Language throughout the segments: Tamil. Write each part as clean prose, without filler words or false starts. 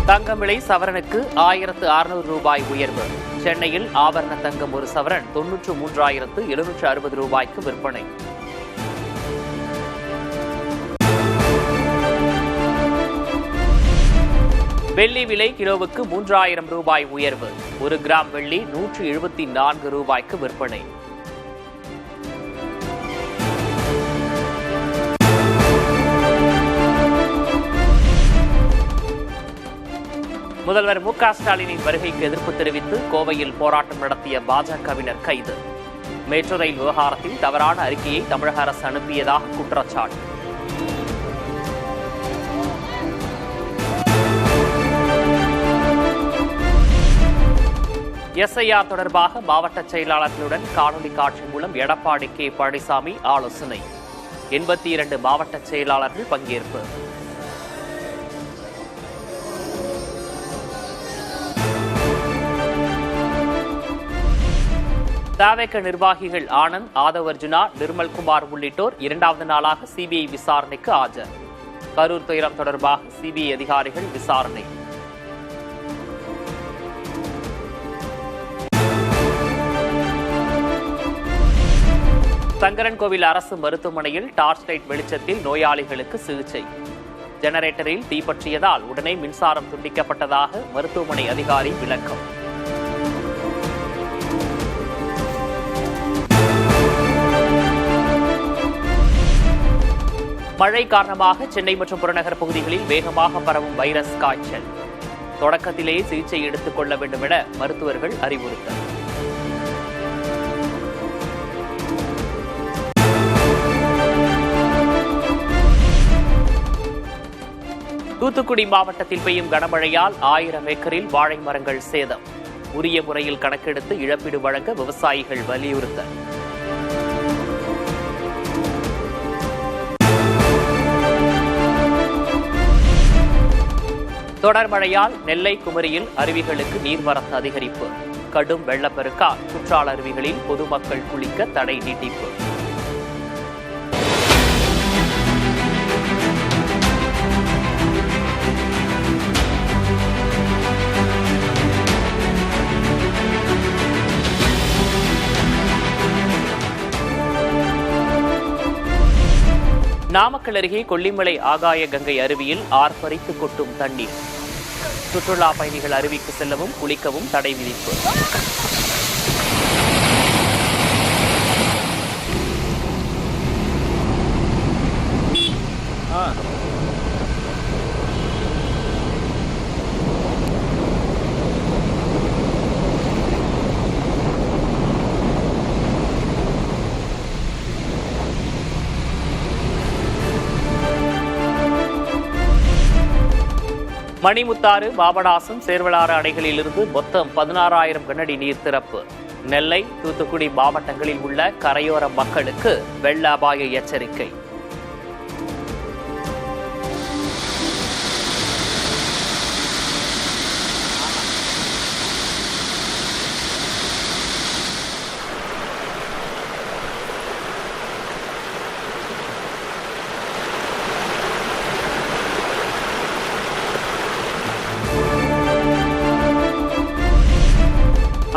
தங்கம் விலை சவரனுக்கு 1600 ரூபாய் உயர்வு. சென்னையில் ஆபரண தங்கம் ஒரு சவரன் 93,760 ரூபாய்க்கு விற்பனை. வெள்ளி விலை கிலோவுக்கு 3000 ரூபாய் உயர்வு. 1 கிராம் வெள்ளி 174 ரூபாய்க்கு விற்பனை. முதல்வர் மு க ஸ்டாலினின் வருகைக்கு எதிர்ப்பு தெரிவித்து கோவையில் போராட்டம் நடத்திய பாஜகவினர் கைது. மெட்ரோ ரயில் விவகாரத்தில் தவறான அறிக்கையை தமிழக அரசு அனுப்பியதாக குற்றச்சாட்டு. எஸ்ஐஆர் தொடர்பாக மாவட்ட செயலாளர்களுடன் காணொலி காட்சி மூலம் எடப்பாடி கே பழனிசாமி ஆலோசனை. 82 மாவட்ட செயலாளர்கள் பங்கேற்பு. தவேக நிர்வாகிகள் ஆனந்த், ஆதவ் அர்ஜுனா, நிர்மல்குமார் உள்ளிட்டோர் 2வது நாளாக சிபிஐ விசாரணைக்கு ஆஜர். கரூர் துயரம் தொடர்பாக சிபிஐ அதிகாரிகள் விசாரணை. சங்கரன்கோவில் அரசு மருத்துவமனையில் டார்ச் லைட் வெளிச்சத்தில் நோயாளிகளுக்கு சிகிச்சை. ஜெனரேட்டரில் தீப்பற்றியதால் உடனே மின்சாரம் துண்டிக்கப்பட்டதாக மருத்துவமனை அதிகாரி விளக்கம். மழை காரணமாக சென்னை மற்றும் புறநகர் பகுதிகளில் வேகமாக பரவும் வைரஸ் காய்ச்சல். தொடக்கத்திலேயே சிகிச்சை எடுத்துக் கொள்ள வேண்டும் என மருத்துவர்கள் அறிவுறுத்தல். தூத்துக்குடி மாவட்டத்தில் பெய்யும் கனமழையால் 1000 ஏக்கரில் வாழை மரங்கள் சேதம். உரிய முறையில் கணக்கெடுத்து இழப்பீடு வழங்க விவசாயிகள் வலியுறுத்தல். தொடர் மழையால் நெல்லை குமரியில் அருவிகளுக்கு நீர்வரத்து அதிகரிப்பு. கடும் வெள்ளப்பெருக்கால் குற்றால அருவிகளில் பொதுமக்கள் குளிக்க தடை நீட்டிப்பு. நாமக்கல் அருகே கொல்லிமலை ஆகாய கங்கை அருவியில் ஆர்ப்பரித்து கொட்டும் தண்ணீர். சுற்றுலா பயணிகள் அருவிக்கு செல்லவும் குளிக்கவும் தடை விதிப்பு. மணிமுத்தாறு, பாபநாசம், சேர்வலாறு அணைகளிலிருந்து மொத்தம் 16,000 கனஅடி நீர் திறப்பு. நெல்லை, தூத்துக்குடி மாவட்டங்களில் உள்ள கரையோர மக்களுக்கு வெள்ள அபாய எச்சரிக்கை.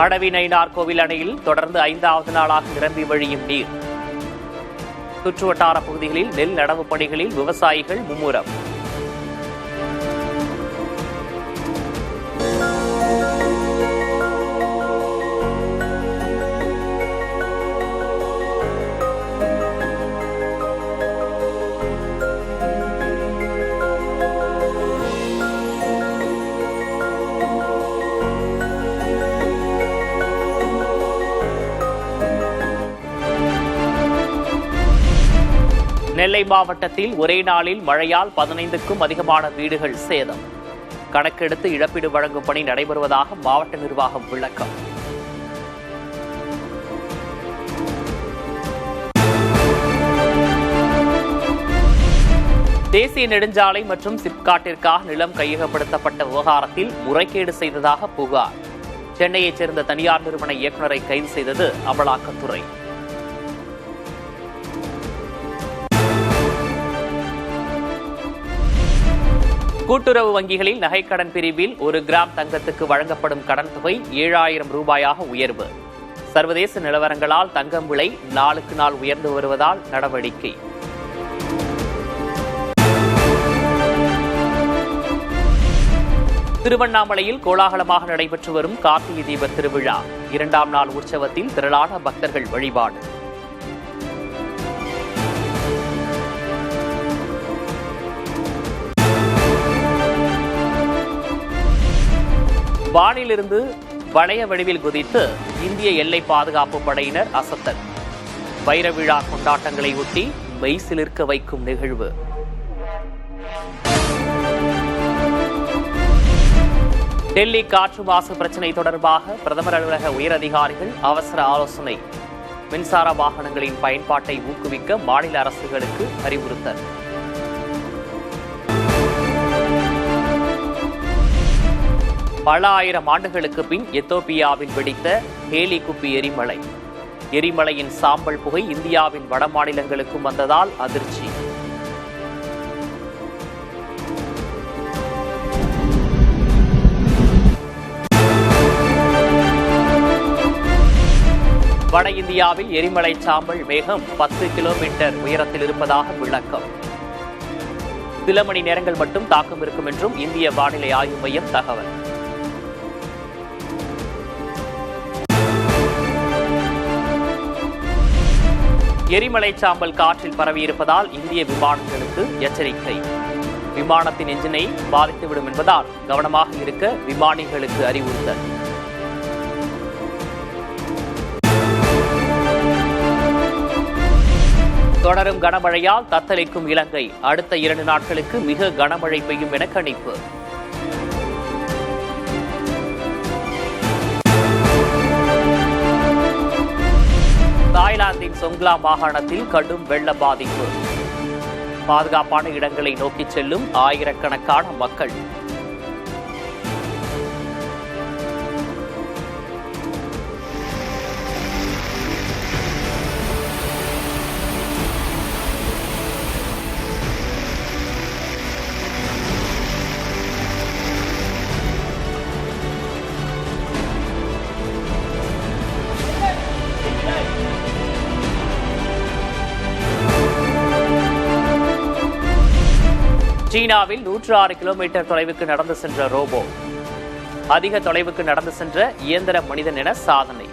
அடவி நயினார் கோவில் அணையில் தொடர்ந்து 5வது நாளாக நிரம்பி வழியும் நீர். சுற்றுவட்டார பகுதிகளில் நெல் நடவு பணிகளில் விவசாயிகள் மும்முரம். நெல்லை மாவட்டத்தில் ஒரே நாளில் மழையால் 15க்கும் அதிகமான வீடுகள் சேதம். கணக்கெடுத்து இழப்பீடு வழங்கும் பணி நடைபெறுவதாக மாவட்ட நிர்வாகம் விளக்கம். தேசிய நெடுஞ்சாலை மற்றும் சிப்காட்டிற்காக நிலம் கையகப்படுத்தப்பட்ட விவகாரத்தில் முறைகேடு செய்ததாக புகார். சென்னையைச் சேர்ந்த தனியார் நிறுவன இயக்குநரை கைது செய்தது அமலாக்கத்துறை. கூட்டுறவு வங்கிகளில் நகைக்கடன் பிரிவில் 1 கிராம் தங்கத்துக்கு வழங்கப்படும் கடன் தொகை 7,000 ரூபாயாக உயர்வு. சர்வதேச நிலவரங்களால் தங்கம் விலை நாளுக்கு நாள் உயர்ந்து வருவதால் நடவடிக்கை. திருவண்ணாமலையில் கோலாகலமாக நடைபெற்று வரும் கார்த்திகை தீப திருவிழா 2ஆம் நாள் உற்சவத்தில் திரளான பக்தர்கள் வழிபாடு. வானிலிருந்து வளைய வடிவில் குதித்து இந்திய எல்லை பாதுகாப்பு படையினர் அசத்தல். வைர விழா கொண்டாட்டங்களை ஒட்டி மெய்சிலிர்க்க வைக்கும் நிகழ்வு. டெல்லி காற்று மாசு பிரச்சினை தொடர்பாக பிரதமர் அலுவலக உயரதிகாரிகள் அவசர ஆலோசனை. மின்சார வாகனங்களின் பயன்பாட்டை ஊக்குவிக்க மாநில அரசுகளுக்கு அறிவுறுத்தல். பல ஆயிரம் ஆண்டுகளுக்கு பின் எத்தோப்பியாவில் வெடித்த ஹேலி குப்பி எரிமலை. எரிமலையின் சாம்பல் புகை இந்தியாவின் வட மாநிலங்களுக்கும் வந்ததால் அதிர்ச்சி. வட இந்தியாவில் எரிமலை சாம்பல் மேகம் 10 கிலோமீட்டர் உயரத்தில் இருப்பதாக விளக்கம். சில மணி நேரங்கள் மட்டும் தாக்கம் இருக்கும் என்றும் இந்திய வானிலை ஆய்வு மையம் தகவல். எரிமலை சாம்பல் காற்றில் பரவியிருப்பதால் இந்திய விமானங்களுக்கு எச்சரிக்கை. விமானத்தின் என்ஜினை பாதித்துவிடும் என்பதால் கவனமாக இருக்க விமானிகளுக்கு அறிவுறுத்தல். தொடரும் கனமழையால் தத்தளிக்கும் இலங்கை. அடுத்த 2 நாட்களுக்கு மிக கனமழை பெய்யும் என கணிப்பு. தாய்லாந்தின் சொங்லா மாகாணத்தில் கடும் வெள்ள பாதிப்பு. பாதுகாப்பான இடங்களை நோக்கி செல்லும் ஆயிரக்கணக்கான மக்கள். சீனாவில் 106 கிலோமீட்டர் தொலைவுக்கு நடந்து சென்ற ரோபோ. அதிக தொலைவுக்கு நடந்து சென்ற இயந்திர மனிதன் என சாதனை.